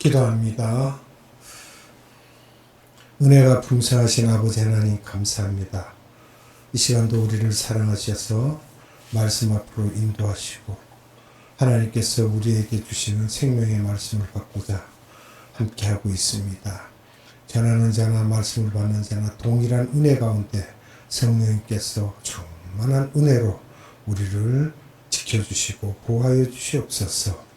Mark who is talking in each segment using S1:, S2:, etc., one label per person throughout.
S1: 기도합니다. 은혜가 풍성하신 아버지 하나님 감사합니다. 이 시간도 우리를 사랑하셔서 말씀 앞으로 인도하시고 하나님께서 우리에게 주시는 생명의 말씀을 받고자 함께하고 있습니다. 전하는 자나 말씀을 받는 자나 동일한 은혜 가운데 성령님께서 충만한 은혜로 우리를 지켜주시고 보호하여 주시옵소서.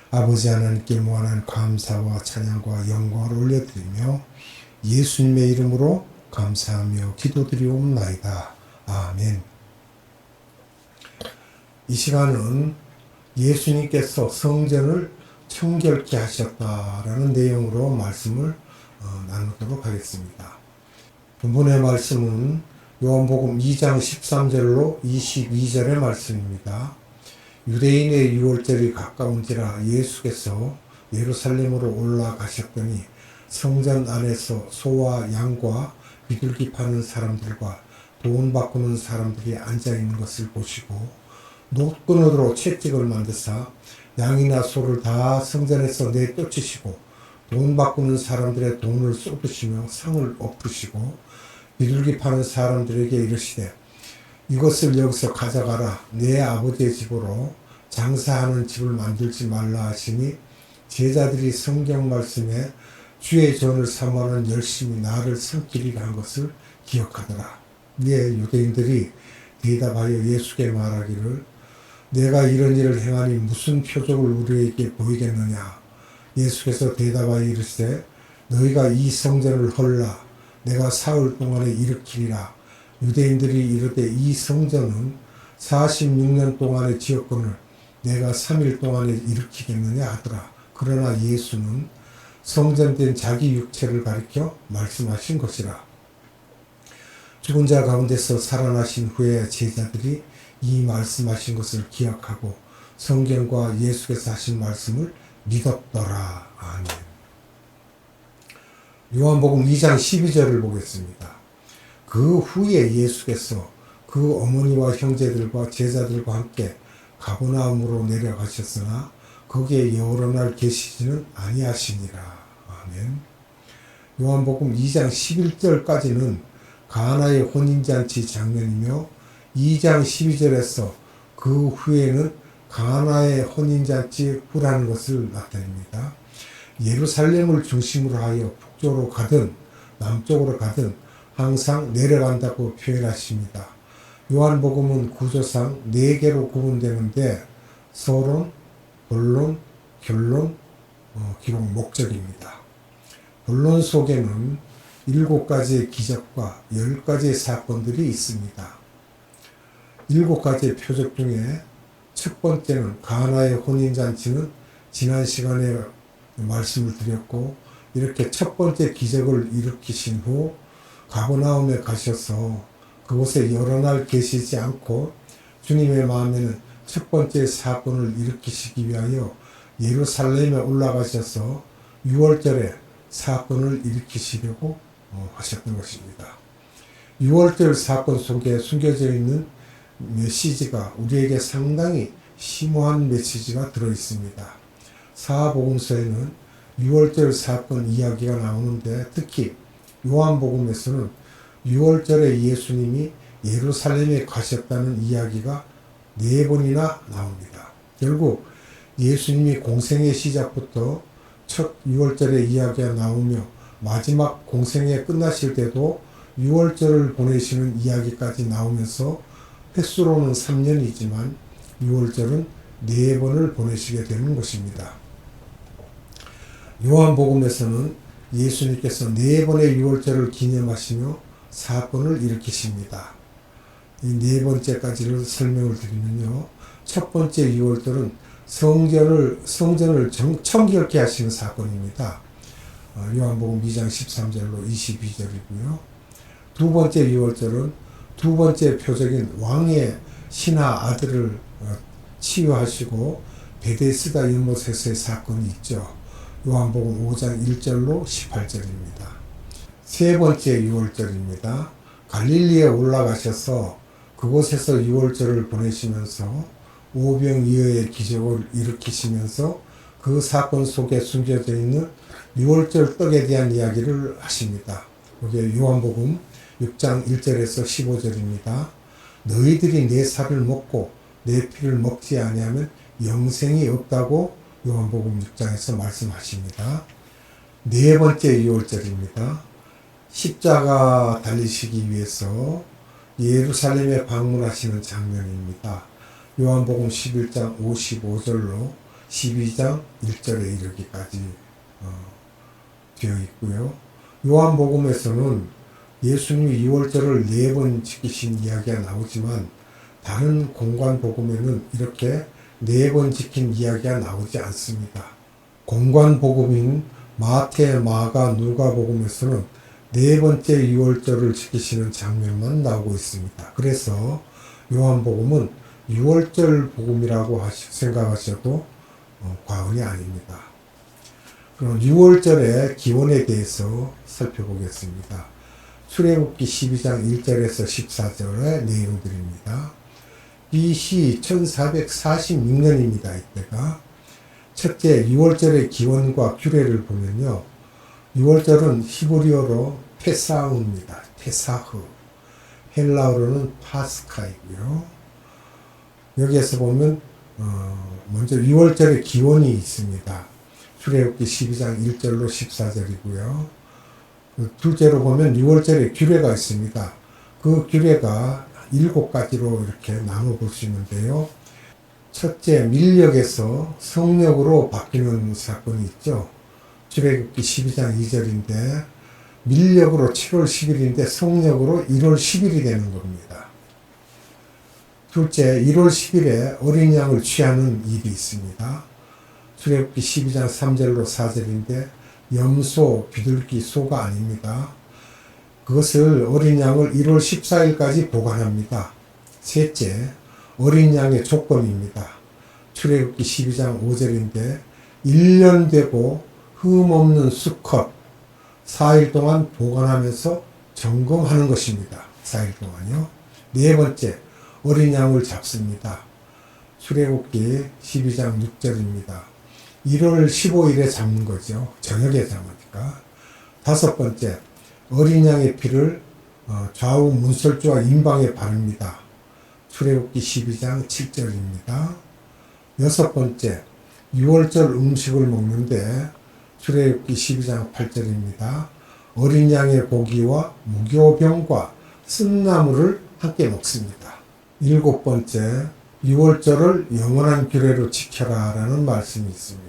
S1: 아버지 하나님께 무한한 감사와 찬양과 영광을 올려드리며 예수님의 이름으로 감사하며 기도드리옵나이다. 아멘. 이 시간은 예수님께서 성전을 청결케 하셨다라는 내용으로 말씀을 나누도록 하겠습니다. 본문의 말씀은 요한복음 2장 13절로 22절의 말씀입니다. 유대인의 유월절이 가까운지라 예수께서 예루살렘으로 올라가셨더니 성전 안에서 소와 양과 비둘기 파는 사람들과 돈 바꾸는 사람들이 앉아있는 것을 보시고 노끈으로 채찍을 만드사 양이나 소를 다 성전에서 내쫓으시고 돈 바꾸는 사람들의 돈을 쏟으시며 상을 엎으시고 비둘기 파는 사람들에게 이르시되 이것을 여기서 가져가라. 내 아버지의 집으로 장사하는 집을 만들지 말라 하시니 제자들이 성경 말씀에 주의 전을 삼아는 열심히 나를 섬기리라 한 것을 기억하더라. 이에 유대인들이 대답하여 예수께 말하기를 내가 이런 일을 행하니 무슨 표적을 우리에게 보이겠느냐. 예수께서 대답하여 이르시되 너희가 이 성전을 헐라. 내가 사흘 동안에 일으키리라. 유대인들이 이르되 이 성전은 46년 동안에 지었거늘 내가 3일 동안에 일으키겠느냐 하더라. 그러나 예수는 성전된 자기 육체를 가리켜 말씀하신 것이라. 죽은 자 가운데서 살아나신 후에 제자들이 이 말씀하신 것을 기억하고 성경과 예수께서 하신 말씀을 믿었더라. 아멘. 요한복음 2장 12절을 보겠습니다. 그 후에 예수께서 그 어머니와 형제들과 제자들과 함께 가버나움으로 내려가셨으나 거기에 여러 날 계시지는 아니하시니라. 아멘. 요한복음 2장 11절까지는 가나의 혼인잔치 장면이며 2장 12절에서 그 후에는 가나의 혼인잔치 후라는 것을 나타냅니다. 예루살렘을 중심으로 하여 북쪽으로 가든 남쪽으로 가든 항상 내려간다고 표현하십니다. 요한복음은 구조상 4개로 구분되는데 서론, 본론, 결론, 기록 목적입니다. 본론 속에는 7가지의 기적과 10가지의 사건들이 있습니다. 7가지의 표적 중에 첫 번째는 가나의 혼인잔치는 지난 시간에 말씀을 드렸고 이렇게 첫 번째 기적을 일으키신 후 가버나움에 가셔서 그곳에 여러 날 계시지 않고 주님의 마음에는 첫 번째 사건을 일으키시기 위하여 예루살렘에 올라가셔서 6월절에 사건을 일으키시려고 하셨던 것입니다. 6월절 사건 속에 숨겨져 있는 메시지가 우리에게 상당히 심오한 메시지가 들어있습니다. 사복음서에는 6월절 사건 이야기가 나오는데 특히 요한복음에서는 6월절에 예수님이 예루살렘에 가셨다는 이야기가 4번이나 나옵니다. 결국 예수님이 공생의 시작부터 첫 6월절의 이야기가 나오며 마지막 공생에 끝나실 때도 6월절을 보내시는 이야기까지 나오면서 횟수로는 3년이지만 6월절은 4번을 보내시게 되는 것입니다. 요한복음에서는 예수님께서 4번의 6월절을 기념하시며 사건을 일으키십니다. 이 4번째까지를 설명을 드리면요. 첫 번째 6월절은 성전을 청결케 하시는 사건입니다. 요한복음 2장 13절로 22절이고요. 두 번째 6월절은 두 번째 표적인 왕의 신하 아들을 치유하시고 베데스다 연못에서의 사건이 있죠. 요한복음 5장 1절로 18절입니다. 세 번째 6월절입니다. 갈릴리에 올라가셔서 그곳에서 6월절을 보내시면서 오병이어의 기적을 일으키시면서 그 그 사건 속에 숨겨져 있는 유월절 떡에 대한 이야기를 하십니다. 이게 요한복음 6장 1절에서 15절입니다. 너희들이 내 살을 먹고 내 피를 먹지 아니하면 영생이 없다고 요한복음 6장에서 말씀하십니다. 네 번째 유월절입니다. 십자가 달리시기 위해서 예루살렘에 방문하시는 장면입니다. 요한복음 11장 55절로 12장 1절에 이르기까지 되어 있고요. 요한복음에서는 예수님이 유월절을 4번 지키신 이야기가 나오지만 다른 공관복음에는 이렇게 4번 지킨 이야기가 나오지 않습니다. 공관복음인 마태, 마가, 누가복음에서는 4번째 유월절을 지키시는 장면만 나오고 있습니다. 그래서 요한복음은 유월절 복음이라고 생각하셔도 과언이 아닙니다. 그럼 유월절의 기원에 대해서 살펴보겠습니다. 출애굽기 12장 1절에서 14절의 내용들입니다. BC 1446년입니다. 이때가 첫째 유월절의 기원과 규례를 보면요. 유월절은 히브리어로 페사흐입니다. 페사흐. 헬라어로는 파스카이고요. 여기에서 보면 먼저 유월절의 기원이 있습니다. 출애굽기 12장 1절로 14절이고요. 둘째로 보면 유월절의 규례가 있습니다. 그 규례가 7가지로 이렇게 나눠볼 수 있는데요. 첫째, 밀력에서 성력으로 바뀌는 사건이 있죠. 출애굽기 12장 2절인데 밀력으로 7월 10일인데 성력으로 1월 10일이 되는 겁니다. 둘째, 1월 10일에 어린 양을 취하는 일이 있습니다. 출애굽기 12장 3절로 4절인데 염소, 비둘기, 소가 아닙니다. 그것을 어린 양을 1월 14일까지 보관합니다. 셋째, 어린 양의 조건입니다. 출애굽기 12장 5절인데 1년 되고 흠 없는 수컷 4일 동안 보관하면서 점검하는 것입니다. 4일 동안요. 네 번째, 어린 양을 잡습니다. 출애굽기 12장 6절입니다. 1월 15일에 잡는 거죠. 저녁에 잡으니까. 다섯 번째, 어린 양의 피를 좌우 문설주와 임방에 바릅니다. 출애굽기 12장 7절입니다. 여섯 번째, 유월절 음식을 먹는데 출애굽기 12장 8절입니다. 어린 양의 고기와 무교병과 쓴나물을 함께 먹습니다. 일곱 번째, 유월절을 영원한 규례로 지켜라 라는 말씀이 있습니다.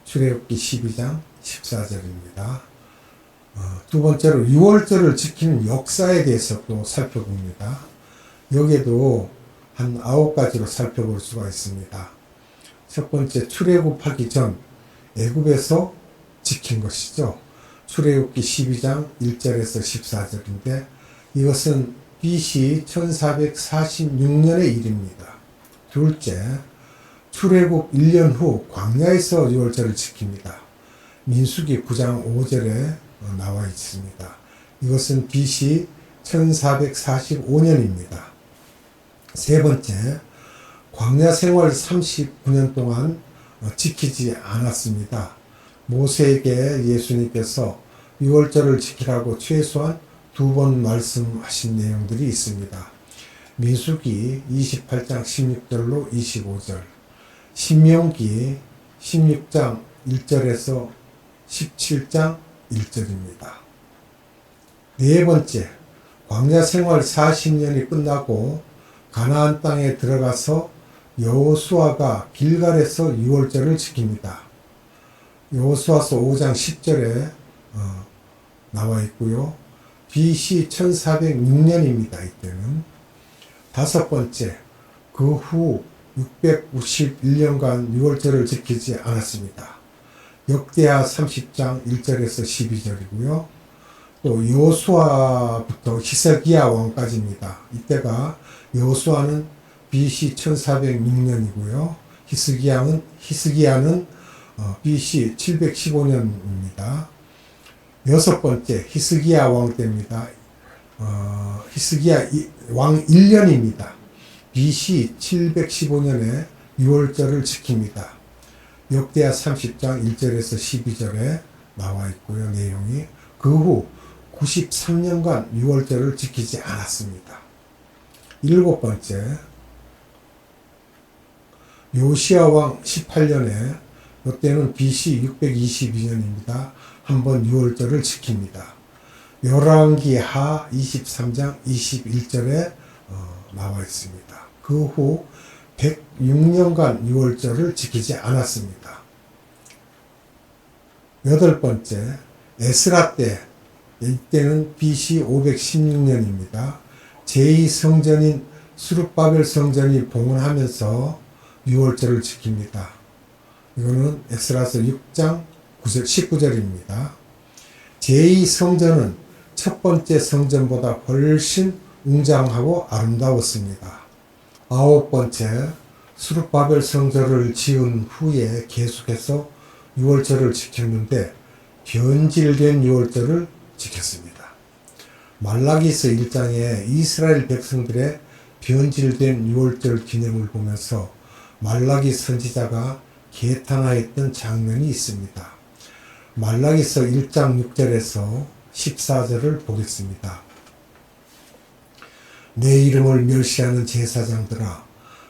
S1: 출애굽기 12장 14절입니다. 두 번째로 유월절을 지키는 역사에 대해서 또 살펴봅니다. 여기에도 한 9가지로 살펴볼 수가 있습니다. 첫 번째, 출애굽하기 전 애굽에서 지킨 것이죠. 출애굽기 12장 1절에서 14절인데 이것은 BC 1446년의 일입니다. 둘째, 출애굽 1년 후 광야에서 유월절을 지킵니다. 민수기 9장 5절에 나와 있습니다. 이것은 BC 1445년입니다. 세 번째, 광야 생활 39년 동안 지키지 않았습니다. 모세에게 예수님께서 유월절을 지키라고 최소한 2번 말씀하신 내용들이 있습니다. 민수기 28장 16절로 25절, 신명기 16장 1절에서 17장 1절입니다. 네 번째, 광야 생활 40년이 끝나고 가나안 땅에 들어가서 여호수아가 길갈에서 유월절을 지킵니다. 여호수아서 5장 10절에 나와 있고요. BC 1406년입니다. 이때는. 다섯 번째, 그 후 691년간 유월절을 지키지 않았습니다. 역대하 30장 1절에서 12절이고요. 또 여호수아부터 히스기야 왕까지입니다. 이때가 여호수아는 BC 1406년이고요. 히스기야는 BC 715년입니다. 여섯 번째, 히스기야 왕 때입니다. 히스기야 왕 1년입니다. BC 715년에 유월절을 지킵니다. 역대하 30장 1절에서 12절에 나와 있고요. 내용이 그 후 93년간 6월절을 지키지 않았습니다. 일곱 번째, 요시야 왕 18년에 이때는 BC 622년입니다. 한번 6월절을 지킵니다. 열왕기하 23장 21절에 나와 있습니다. 그 후 106년간 6월절을 지키지 않았습니다. 여덟 번째, 에스라 때, 이때는 BC 516년입니다. 제2성전인 수룹바벨 성전이 봉헌하면서 6월절을 지킵니다. 이거는 에스라서 6장 9절, 19절입니다. 제2성전은 첫 번째 성전보다 훨씬 웅장하고 아름다웠습니다. 아홉 번째, 수룹바벨 성전을 지은 후에 계속해서 6월절을 지켰는데 변질된 6월절을 지켰습니다. 말라기서 1장에 이스라엘 백성들의 변질된 6월절 기념을 보면서 말라기 선지자가 개탄하였던 장면이 있습니다. 말라기서 1장 6절에서 14절을 보겠습니다. 내 이름을 멸시하는 제사장들아,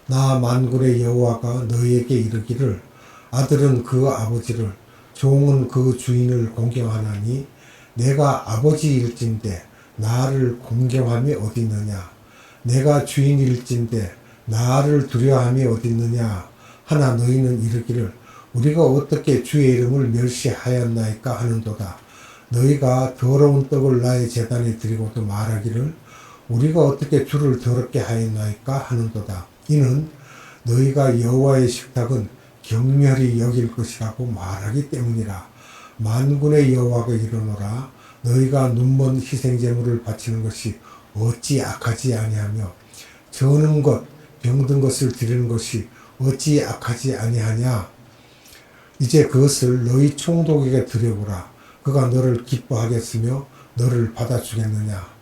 S1: 나 만군의 여호와가 너희에게 이르기를 아들은 그 아버지를 종은 그 주인을 공경하나니 내가 아버지일진데 나를 공경함이 어디 있느냐, 내가 주인일진데 나를 두려워함이 어디 있느냐 하나 너희는 이르기를 우리가 어떻게 주의 이름을 멸시하였나이까 하는도다. 너희가 더러운 떡을 나의 제단에 드리고도 말하기를 우리가 어떻게 주를 더럽게 하였나이까 하는도다. 이는 너희가 여호와의 식탁은 경멸히 여길 것이라고 말하기 때문이라. 만군의 여호와가 이르노라. 너희가 눈먼 희생제물을 바치는 것이 어찌 악하지 아니하며 저는 것 병든 것을 드리는 것이 어찌 악하지 아니하냐. 이제 그것을 너희 총독에게 드려보라. 그가 너를 기뻐하겠으며 너를 받아주겠느냐.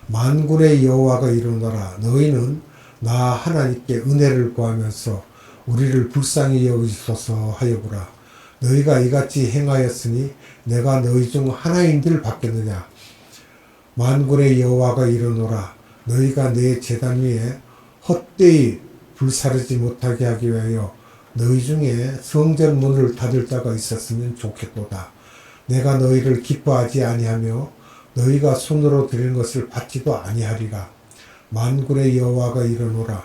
S1: 만군의 여호와가 이르노라. 너희는 나 하나님께 은혜를 구하면서 우리를 불쌍히 여기소서 하여보라. 너희가 이같이 행하였으니 내가 너희 중 하나인들 받겠느냐. 만군의 여호와가 이르노라. 너희가 내 제단 위에 헛되이 불사르지 못하게 하기 위하여 너희 중에 성전 문을 닫을 자가 있었으면 좋겠도다. 내가 너희를 기뻐하지 아니하며 너희가 손으로 드리는 것을 받지도 아니하리라. 만군의 여호와가 이르노라.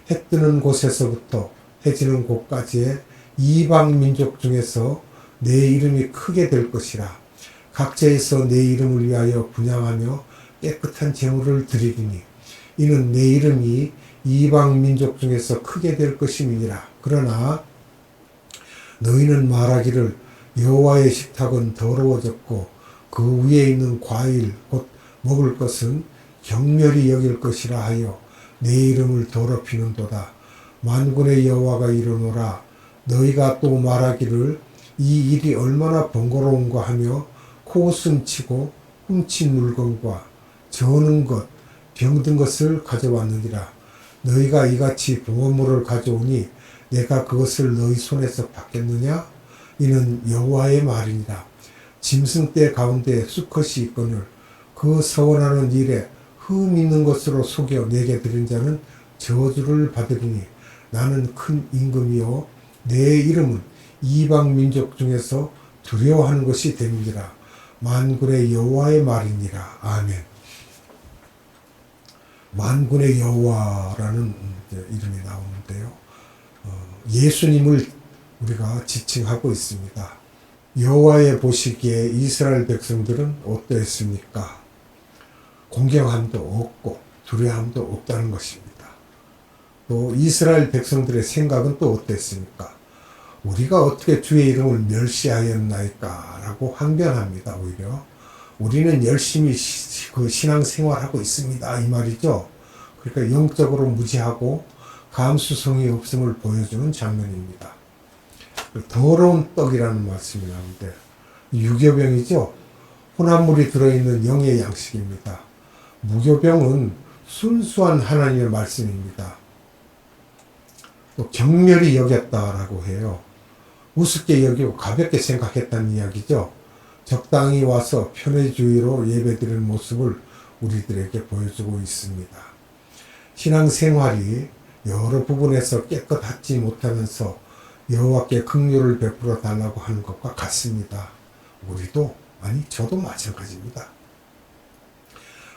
S1: 해 뜨는 곳에서부터 해 지는 곳까지의 이방 민족 중에서 내 이름이 크게 될 것이라. 각처에서 내 이름을 위하여 분향하며 깨끗한 제물을 드리리니 이는 내 이름이 이방 민족 중에서 크게 될 것임이니라. 그러나 너희는 말하기를 여호와의 식탁은 더러워졌고 그 위에 있는 과일 곧 먹을 것은 경멸히 여길 것이라 하여 내 이름을 더럽히는도다. 만군의 여호와가 이르노라. 너희가 또 말하기를 이 일이 얼마나 번거로운가 하며 코웃음 치고 훔친 물건과 저는 것 병든 것을 가져왔느니라. 너희가 이같이 봉헌물을 가져오니 내가 그것을 너희 손에서 받겠느냐? 이는 여호와의 말이니라. 짐승떼 가운데 수컷이 있거늘 그 서원하는 일에 흠 있는 것으로 속여 내게 드린 자는 저주를 받으리니 나는 큰 임금이요 내 이름은 이방 민족 중에서 두려워하는 것이 됨이니라. 만군의 여호와의 말이니라. 아멘. 만군의 여호와라는 이름이 나오는데요. 예수님을 우리가 지칭하고 있습니다. 여호와의 보시기에 이스라엘 백성들은 어떠했습니까? 공경함도 없고 두려움도 없다는 것입니다. 또 이스라엘 백성들의 생각은 또 어땠습니까? 우리가 어떻게 주의 이름을 멸시하였나이까? 라고 항변합니다. 오히려 우리는 열심히 그 신앙생활하고 있습니다. 이 말이죠. 그러니까 영적으로 무지하고 감수성이 없음을 보여주는 장면입니다. 더러운 떡이라는 말씀이 나오는데 유교병이죠. 혼합물이 들어있는 영의 양식입니다. 무교병은 순수한 하나님의 말씀입니다. 또 경멸히 여겼다라고 해요. 우습게 여기고 가볍게 생각했다는 이야기죠. 적당히 와서 편의주의로 예배드리는 모습을 우리들에게 보여주고 있습니다. 신앙생활이 여러 부분에서 깨끗하지 못하면서 여호와께 긍휼을 베풀어 달라고 하는 것과 같습니다. 우리도, 아니 저도 마찬가지입니다.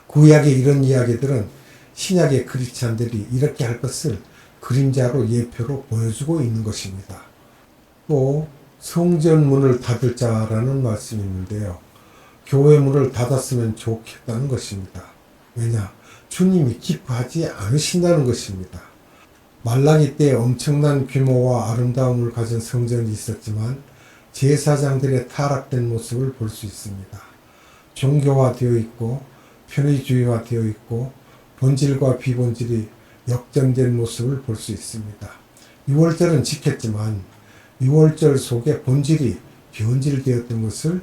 S1: 구약의 이런 이야기들은 신약의 크리스찬들이 이렇게 할 것을 그림자로 예표로 보여주고 있는 것입니다. 또 성전 문을 닫을 자라는 말씀이 있는데요. 교회 문을 닫았으면 좋겠다는 것입니다. 왜냐? 주님이 기뻐하지 않으신다는 것입니다. 말라기 때 엄청난 규모와 아름다움을 가진 성전이 있었지만 제사장들의 타락된 모습을 볼 수 있습니다. 종교화되어 있고 편의주의화되어 있고 본질과 비본질이 역전된 모습을 볼 수 있습니다. 유월절은 지켰지만 유월절 속에 본질이 변질되었던 것을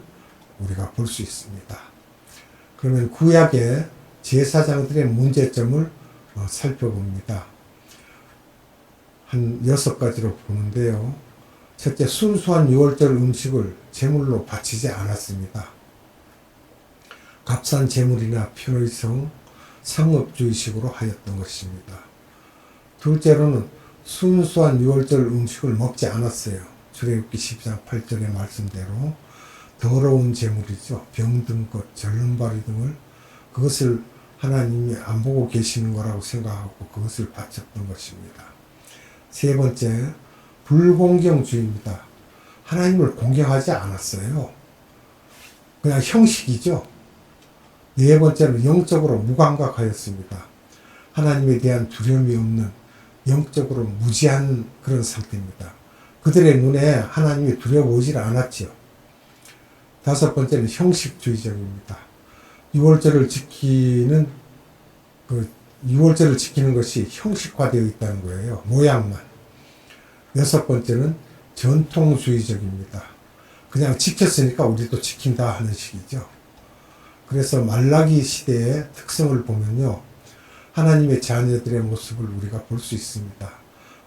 S1: 우리가 볼 수 있습니다. 그러면 구약의 제사장들의 문제점을 살펴봅니다. 한 6가지로 보는데요. 첫째, 순수한 유월절 음식을 제물로 바치지 않았습니다. 값싼 제물이나 편의성, 상업주의식으로 하였던 것입니다. 둘째로는 순수한 유월절 음식을 먹지 않았어요. 출애굽기 12장 8절의 말씀대로 더러운 제물이죠. 병든 것, 절름발이 등을 그것을 하나님이 안 보고 계시는 거라고 생각하고 그것을 바쳤던 것입니다. 세 번째, 불공경주의입니다. 하나님을 공경하지 않았어요. 그냥 형식이죠. 네 번째는 영적으로 무감각하였습니다. 하나님에 대한 두려움이 없는 영적으로 무지한 그런 상태입니다. 그들의 눈에 하나님이 두려워오질 않았지요. 다섯 번째는 형식주의적입니다. 유월절을 지키는 것이 형식화되어 있다는 거예요. 모양만. 여섯 번째는 전통주의적입니다. 그냥 지켰으니까 우리도 지킨다 하는 식이죠. 그래서 말라기 시대의 특성을 보면요. 하나님의 자녀들의 모습을 우리가 볼 수 있습니다.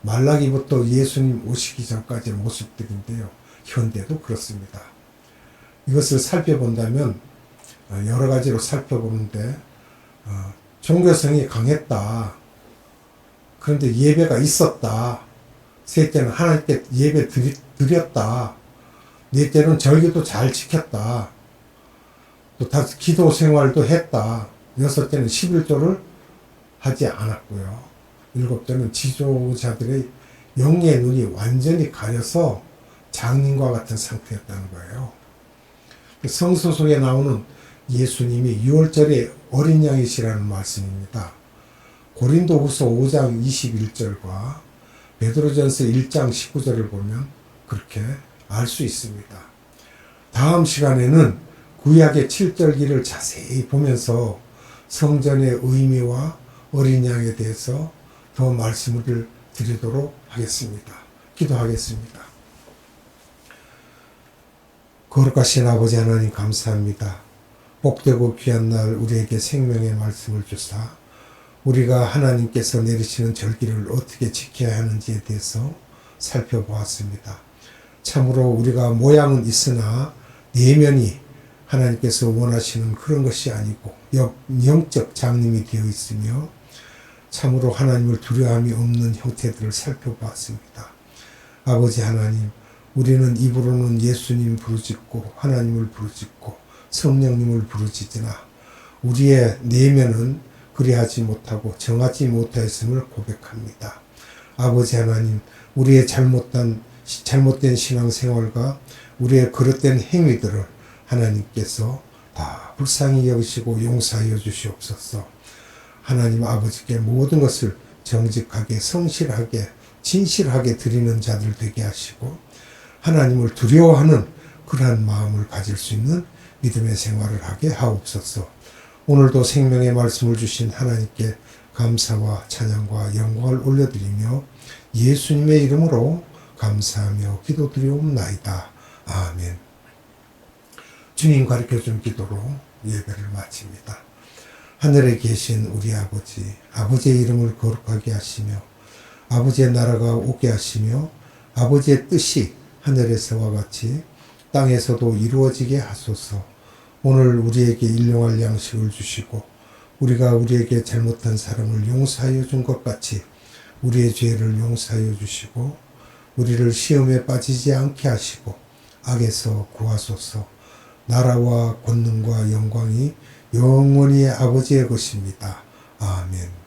S1: 말라기부터 예수님 오시기 전까지의 모습들인데요. 현대도 그렇습니다. 이것을 살펴본다면 여러 가지로 살펴보는데 종교성이 강했다. 그런데 예배가 있었다. 셋째는 하나님께 예배 드렸다. 넷째는 절기도 잘 지켰다. 또 기도 생활도 했다. 여섯째는 11조를 하지 않았고요. 일곱째는 지도자들의 영의 눈이 완전히 가려서 장님과 같은 상태였다는 거예요. 성서 속에 나오는 예수님이 유월절의 어린 양이시라는 말씀입니다. 고린도후서 5장 21절과 베드로전서 1장 19절을 보면 그렇게 알 수 있습니다. 다음 시간에는 구약의 7절기를 자세히 보면서 성전의 의미와 어린 양에 대해서 더 말씀을 드리도록 하겠습니다. 기도하겠습니다. 거룩하신 아버지 하나님 감사합니다. 복되고 귀한 날 우리에게 생명의 말씀을 주사 우리가 하나님께서 내리시는 절기를 어떻게 지켜야 하는지에 대해서 살펴보았습니다. 참으로 우리가 모양은 있으나 내면이 하나님께서 원하시는 그런 것이 아니고 영적 장님이 되어 있으며 참으로 하나님을 두려움이 없는 형태들을 살펴보았습니다. 아버지 하나님, 우리는 입으로는 예수님 부르짖고 하나님을 부르짖고 성령님을 부르짖으나 우리의 내면은 그리하지 못하고 정하지 못하였음을 고백합니다. 아버지 하나님, 우리의 잘못된 신앙생활과 우리의 그릇된 행위들을 하나님께서 다 불쌍히 여기시고 용서하여 주시옵소서. 하나님 아버지께 모든 것을 정직하게 성실하게 진실하게 드리는 자들 되게 하시고 하나님을 두려워하는 그러한 마음을 가질 수 있는 믿음의 생활을 하게 하옵소서. 오늘도 생명의 말씀을 주신 하나님께 감사와 찬양과 영광을 올려드리며 예수님의 이름으로 감사하며 기도드리옵나이다. 아멘. 주님 가르쳐준 기도로 예배를 마칩니다. 하늘에 계신 우리 아버지, 아버지의 이름을 거룩하게 하시며 아버지의 나라가 오게 하시며 아버지의 뜻이 하늘에서와 같이 땅에서도 이루어지게 하소서. 오늘 우리에게 일용할 양식을 주시고 우리가 우리에게 잘못한 사람을 용서하여 준 것 같이 우리의 죄를 용서하여 주시고 우리를 시험에 빠지지 않게 하시고 악에서 구하소서. 나라와 권능과 영광이 영원히 아버지의 것입니다. 아멘.